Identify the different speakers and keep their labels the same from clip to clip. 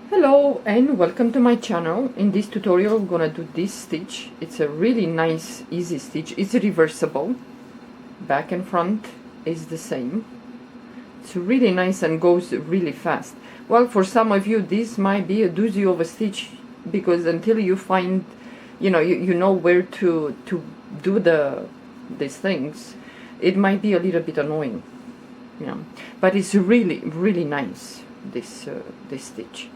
Speaker 1: Hello and welcome to my channel. In this tutorial we're gonna do this stitch. It's a really nice easy stitch. It's reversible. Back and front is the same. It's really nice and goes really fast. Well, for some of you this might be a doozy of a stitch, because until you find, you know where to do these things, it might be a little bit annoying. Yeah, but it's really nice, this stitch.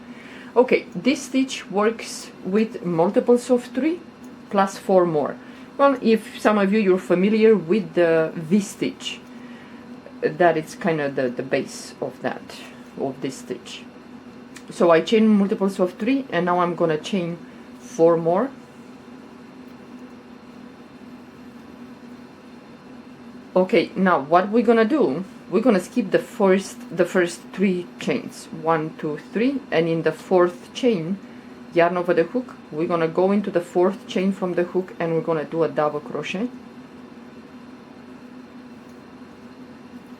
Speaker 1: Okay, this stitch works with multiples of 3 plus 4 more. Well, if some of you're familiar with the V-stitch, that it's kind of the base of this stitch. So I chain multiples of 3, and now I'm gonna chain 4 more. Okay, now what we're gonna do, we're gonna skip the first 3 chains, 1 2 3, and in the 4th chain, yarn over the hook, we're gonna go into the 4th chain from the hook, and we're gonna do a double crochet,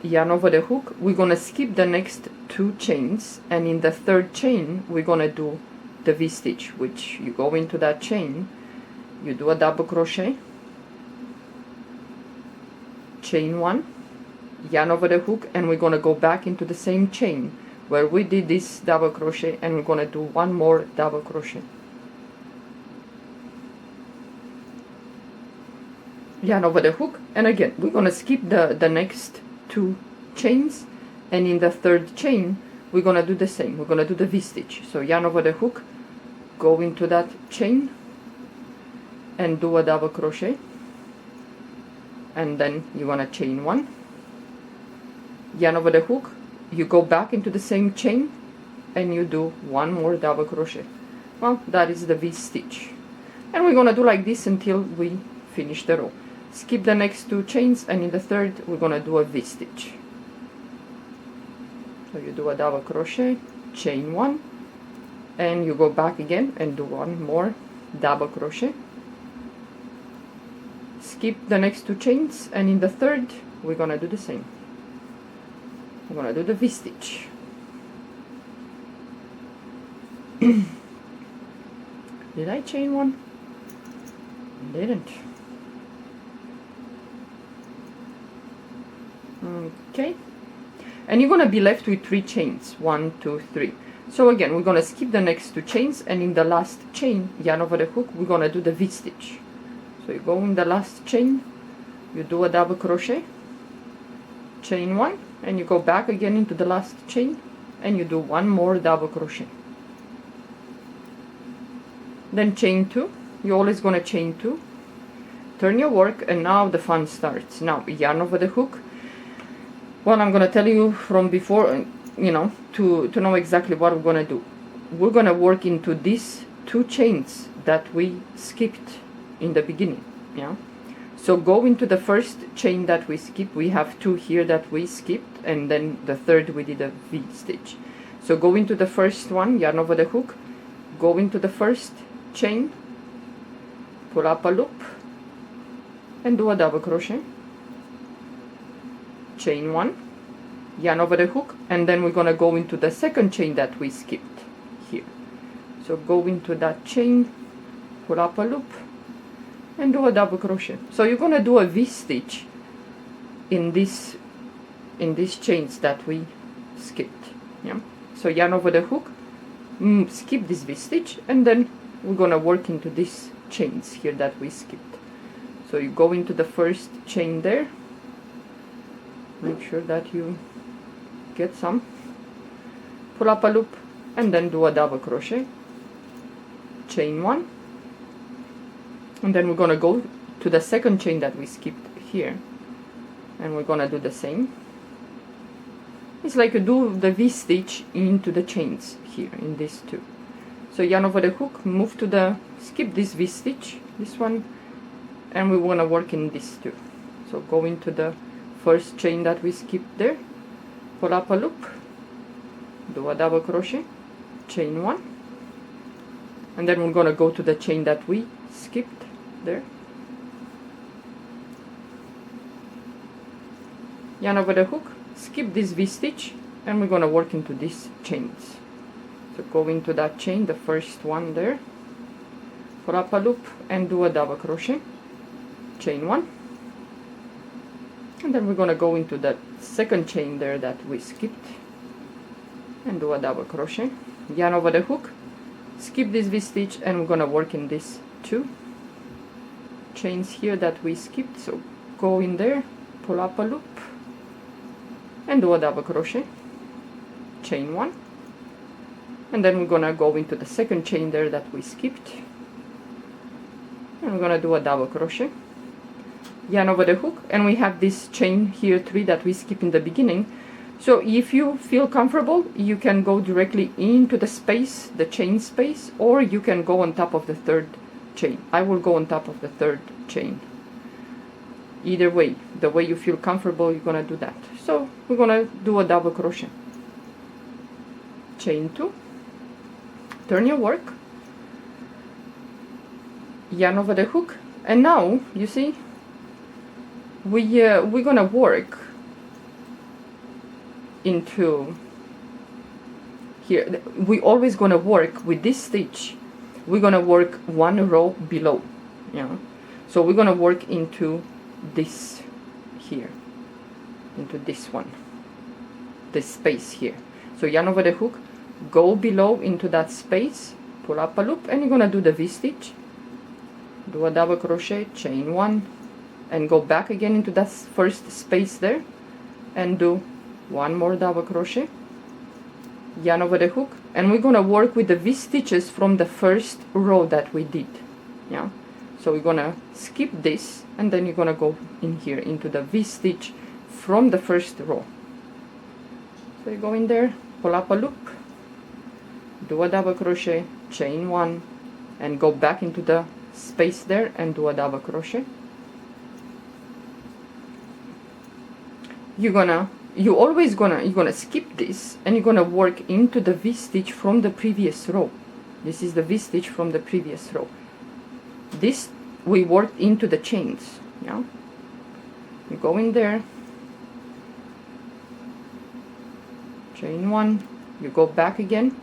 Speaker 1: yarn over the hook, we're gonna skip the next 2 chains, and in the 3rd chain we're gonna do the V-stitch, which you go into that chain, you do a double crochet, chain 1, yarn over the hook, and we're gonna go back into the same chain where we did this double crochet, and we're gonna do one more double crochet, yarn over the hook, and again we're gonna skip the next 2 chains, and in the 3rd chain we're gonna do the same, we're gonna do the V-stitch. So yarn over the hook, go into that chain and do a double crochet, and then you're gonna chain 1, yarn over the hook, you go back into the same chain, and you do one more double crochet. Well, that is the V-stitch, and we're gonna do like this until we finish the row. Skip the next 2 chains, and in the 3rd we're gonna do a V-stitch. So you do a double crochet, chain 1, and you go back again and do one more double crochet. Skip the next 2 chains, and in the 3rd we're gonna do the same. We're gonna do the V-stitch. Did I chain 1? Didn't. Okay, and you're gonna be left with 3 chains, 1 2 3. So again, we're gonna skip the next 2 chains, and in the last chain, yarn over the hook, we're gonna do the V-stitch. So you go in the last chain, you do a double crochet, chain 1, and you go back again into the last chain, and you do one more double crochet, then chain 2. You're always gonna chain 2, turn your work, and now the fun starts. Now yarn over the hook. Well, I'm gonna tell you from before, to know exactly what we're gonna do. We're gonna work into these 2 chains that we skipped in the beginning. Yeah, so go into the first chain that we skipped. We have 2 here that we skipped, and then the 3rd we did a V-stitch. So go into the first one, yarn over the hook, go into the first chain, pull up a loop, and do a double crochet, chain 1, yarn over the hook, and then we're gonna go into the 2nd chain that we skipped here. So go into that chain, pull up a loop, and do a double crochet. So you're gonna do a V-stitch in these chains that we skipped. Yeah. So yarn over the hook, skip this V-stitch, and then we're gonna work into these chains here that we skipped. So you go into the first chain there, make sure that you get some, pull up a loop, and then do a double crochet, chain 1, and then we're gonna go to the 2nd chain that we skipped here, and we're gonna do the same. It's like you do the V-stitch into the chains here in these 2. So yarn over the hook, move to the, skip this V-stitch, this one, and we wanna work in these 2. So go into the first chain that we skipped there, pull up a loop, do a double crochet, chain 1, and then we're gonna go to the chain that we skipped there, yarn over the hook, skip this V-stitch, and we're gonna work into these chains. So go into that chain, the first one there, pull up a loop and do a double crochet, chain 1, and then we're going to go into that second chain there that we skipped and do a double crochet, yarn over the hook, skip this V-stitch, and we're going to work in these 2 chains here that we skipped. So go in there, pull up a loop and do a double crochet, chain 1, and then we're gonna go into the second chain there that we skipped, and we're gonna do a double crochet, yarn over the hook, and we have this chain here 3 that we skipped in the beginning. So if you feel comfortable, you can go directly into the space, the chain space, or you can go on top of the 3rd chain. I will go on top of the 3rd chain. Either way, the way you feel comfortable, you're gonna do that. So we're gonna do a double crochet, chain 2, turn your work, yarn over the hook, and now you see we're gonna work into here. We always gonna work with this stitch. We're gonna work 1 row below, yeah. So we're gonna work into this here, into this one, this space here. So yarn over the hook, go below into that space, pull up a loop, and you're gonna do the V-stitch, do a double crochet, chain 1, and go back again into that first space there and do 1 more double crochet, yarn over the hook, and we're gonna work with the V-stitches from the first row that we did, yeah. So we're gonna skip this, and then you're gonna go in here into the V-stitch from the first row. So you go in there, pull up a loop, do a double crochet, chain 1, and go back into the space there and do a double crochet. You're gonna skip this, and you're gonna work into the V-stitch from the previous row. This is the V-stitch from the previous row. This we worked into the chains, yeah. You go in there, chain 1, you go back again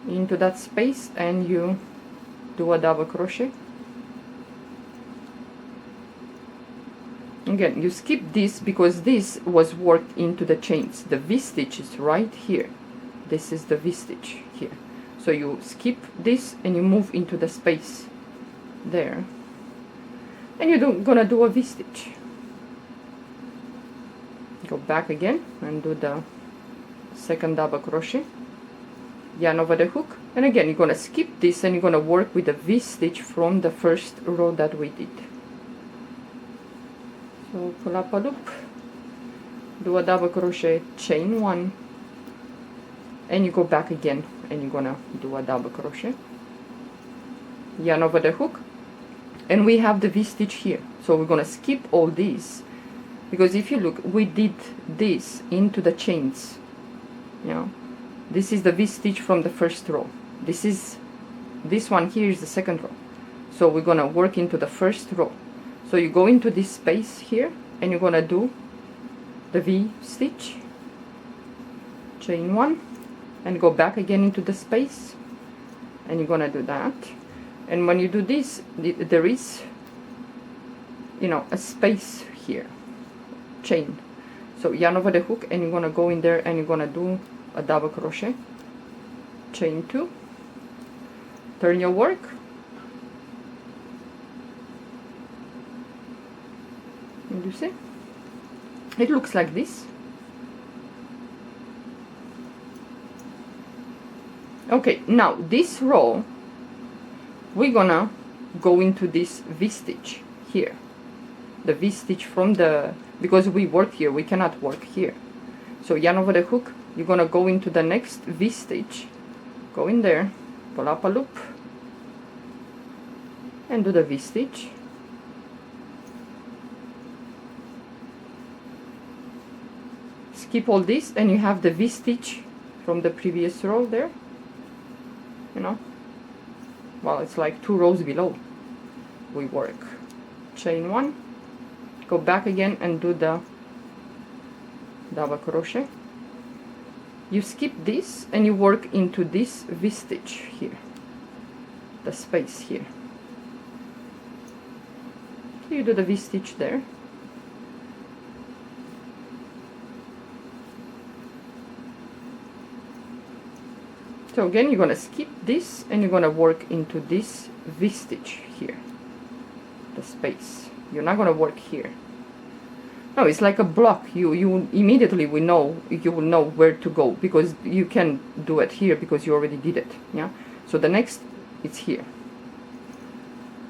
Speaker 1: into that space and you do a double crochet. Again, you skip this because this was worked into the chains. The V-stitch is right here. This is the V-stitch here. So you skip this and you move into the space there, and you're gonna do a V-stitch. Go back again and do the second double crochet, yarn over the hook, and again you're gonna skip this and you're gonna work with the V-stitch from the first row that we did. So pull up a loop, do a double crochet, chain 1, and you go back again and you're gonna do a double crochet, yarn over the hook, and we have the V-stitch here. So we're gonna skip all these, because if you look, we did this into the chains, you know. This is the V-stitch from the first row. This one here is the second row. So we're gonna work into the first row. So you go into this space here and you're gonna do the V-stitch, chain 1, and go back again into the space, and you're gonna do that. And when you do this, there is, you know, a space here, chain. So yarn over the hook and you're gonna go in there and you're gonna do a double crochet, chain 2, turn your work, and you see it looks like this. Okay, now this row we're gonna go into this V-stitch here, the V-stitch from the, because we work here, we cannot work here. So yarn over the hook, you're gonna go into the next V-stitch, go in there, pull up a loop, and do the V-stitch, skip all this, and you have the V-stitch from the previous row there, you know. Well, it's like 2 rows below we work, chain 1, go back again and do the double crochet, you skip this and you work into this V stitch here, the space here. So you do the V stitch there. So again, you're gonna skip this and you're gonna work into this V stitch here, the space. You're not gonna work here. No, it's like a block. You immediately you will know where to go, because you can do it here because you already did it. Yeah. So the next, it's here.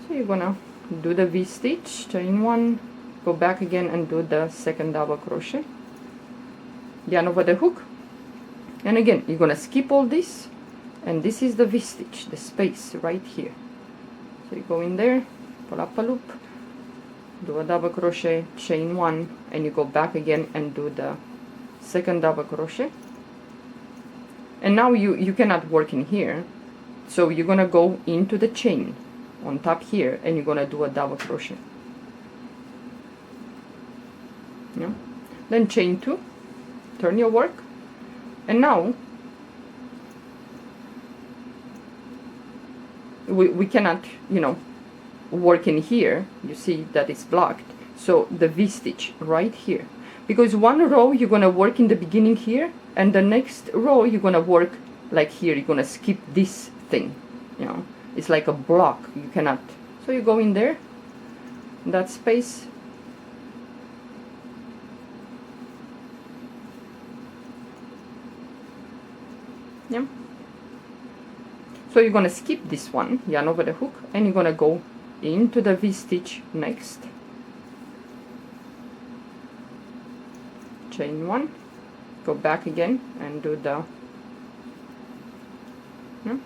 Speaker 1: So you're gonna do the V stitch, chain one, go back again and do the second double crochet, yarn over the hook, and again you're gonna skip all this, and this is the V stitch, the space right here. So you go in there, pull up a loop, do a double crochet, chain one, and you go back again and do the second double crochet. And now you cannot work in here, so you're gonna go into the chain on top here and you're gonna do a double crochet. Yeah. Then chain two, turn your work, and now we cannot, work in here. You see that it's blocked, so the V stitch right here, because one row you're gonna work in the beginning here, and the next row you're gonna work like here. You're gonna skip this thing, it's like a block, you cannot. So you go in there, that space, yeah. So you're gonna skip this one, yarn over the hook, and you're gonna go into the V stitch next, chain one, go back again and do the, yeah.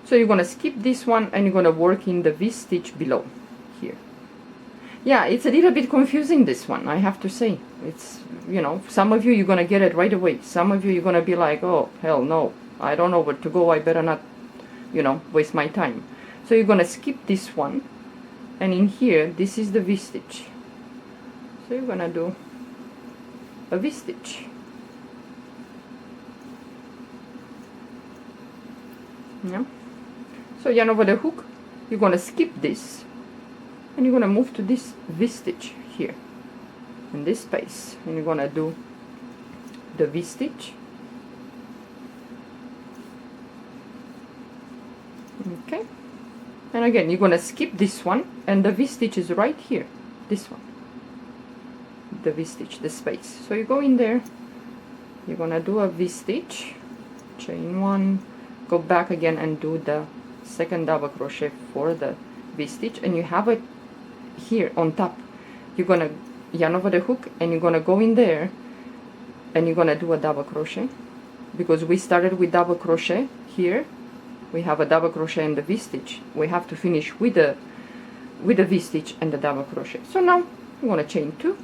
Speaker 1: So you're gonna skip this one and you're gonna work in the V stitch below here. Yeah, it's a little bit confusing, this one, I have to say. It's, some of you, you're gonna get it right away. Some of you, you're gonna be like, oh hell no, I don't know where to go, I better not, waste my time. So you're gonna skip this one, and in here this is the V stitch. So you're gonna do a V stitch. Yeah. So yarn over the hook, you're gonna skip this and you're gonna move to this V stitch here in this space, and you're gonna do the V stitch. Okay. And again, you're gonna skip this one, and the V stitch is right here, this one, the V stitch, the space. So you go in there, you're gonna do a V stitch, chain one, go back again and do the second double crochet for the V stitch, and you have it here on top. You're gonna yarn over the hook and you're gonna go in there and you're gonna do a double crochet, because we started with double crochet here. We have a double crochet and the V stitch. We have to finish with the V stitch and the double crochet. So now I'm gonna chain two.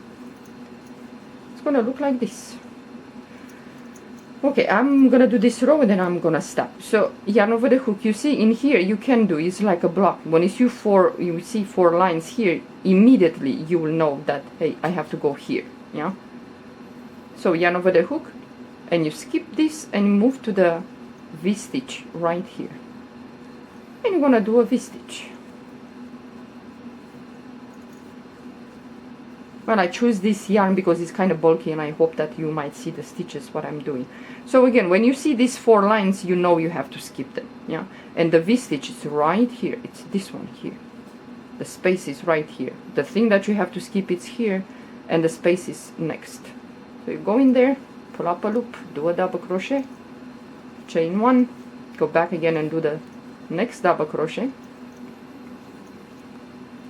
Speaker 1: It's gonna look like this. Okay, I'm gonna do this row and then I'm gonna stop. So yarn over the hook. You see in here you can do, it's like a block. When you see four lines here, immediately you will know that, hey, I have to go here. Yeah. So yarn over the hook, and you skip this and you move to the V stitch right here, and you're gonna do a V stitch. Well, I choose this yarn because it's kind of bulky, and I hope that you might see the stitches what I'm doing. So again, when you see these four lines, you know you have to skip them, yeah. And the V stitch is right here. It's this one here. The space is right here. The thing that you have to skip is here, and the space is next. So you go in there, pull up a loop, do a double crochet, chain one, go back again and do the next double crochet.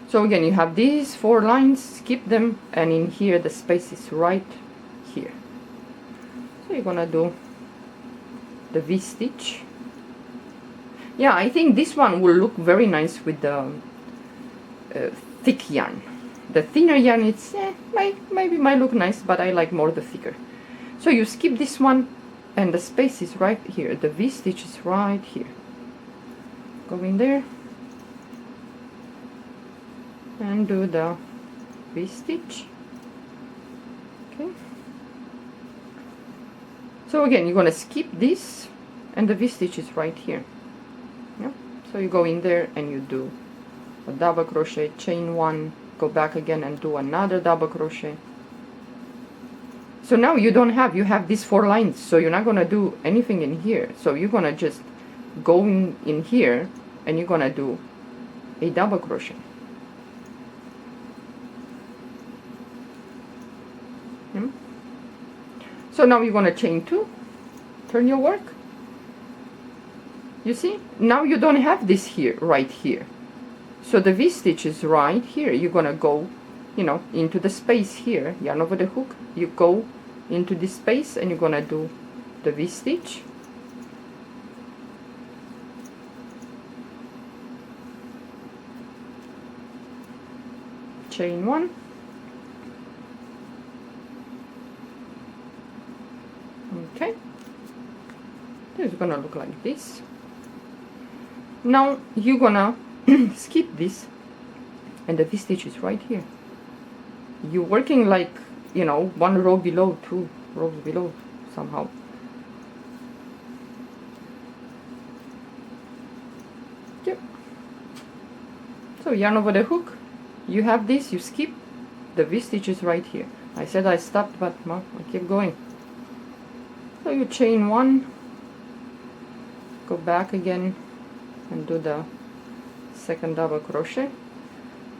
Speaker 1: So again, you have these four lines, skip them, and in here the space is right here. So you're gonna do the V stitch. Yeah, I think this one will look very nice with the thick yarn. The thinner yarn, it's maybe might look nice, but I like more the thicker. So you skip this one, and the space is right here. The V stitch is right here. Go in there and do the V stitch. Okay. So again, you're gonna skip this, and the V-stitch is right here. Yeah. So you go in there and you do a double crochet, chain one, go back again and do another double crochet. So now you have these 4 lines, so you're not gonna do anything in here. So you're gonna just go in here and you're gonna do a double crochet. So now you're gonna chain 2, turn your work. You see, now you don't have this here, right here. So the V-stitch is right here. You're gonna go, you know, into the space here, yarn over the hook, you go into this space and you're gonna do the V-stitch. Chain 1. Okay, it's gonna look like this. Now you're gonna skip this, and the V-stitch is right here. You're working like, you know, 1 row below, 2 rows below somehow. Yep. So yarn over the hook, you have this, you skip, the V-stitch is right here. I said I stopped, but I keep going. So you chain 1, go back again and do the second double crochet.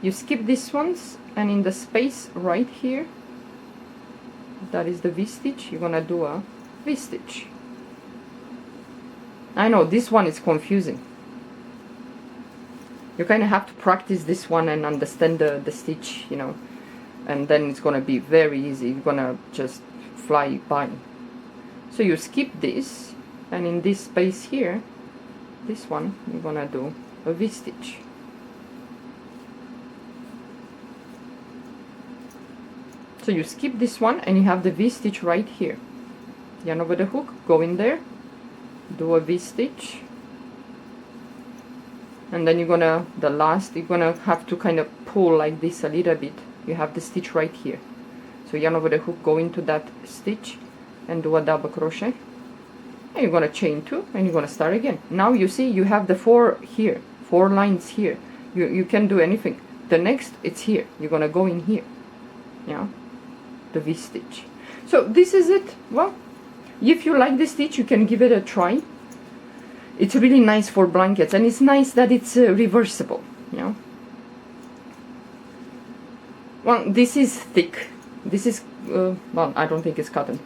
Speaker 1: You skip these ones, and in the space right here, that is the V-stitch, you're gonna do a V-stitch. I know this one is confusing. You kind of have to practice this one and understand the stitch, you know, and then it's gonna be very easy. You're gonna just fly by. So you skip this, and in this space here, this one, you're gonna do a V-stitch. So you skip this one and you have the V-stitch right here. Yarn over the hook, go in there, do a V-stitch, and then you're gonna, you're gonna have to kind of pull like this a little bit. You have the stitch right here. So yarn over the hook, go into that stitch and do a double crochet, and you're gonna chain 2 and you're gonna start again. Now you see you have the 4 here, 4 lines here. You can do anything. The next, it's here. You're gonna go in here. Yeah, the V-stitch. So this is it. Well, if you like this stitch, you can give it a try. It's really nice for blankets, and it's nice that it's reversible. Yeah. Well, this is thick. This is well, I don't think it's cotton.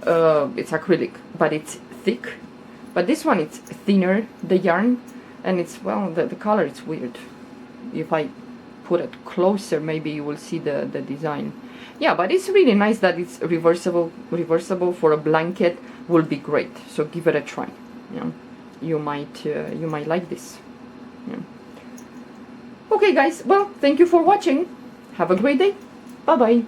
Speaker 1: It's acrylic, but it's thick. But this one, it's thinner, the yarn, and it's, well, the color is weird. If I put it closer, maybe you will see the design. Yeah, but it's really nice that it's reversible for a blanket. Will be great. So give it a try. Yeah, you might like this. Yeah. Okay, guys. Well, thank you for watching. Have a great day. Bye bye.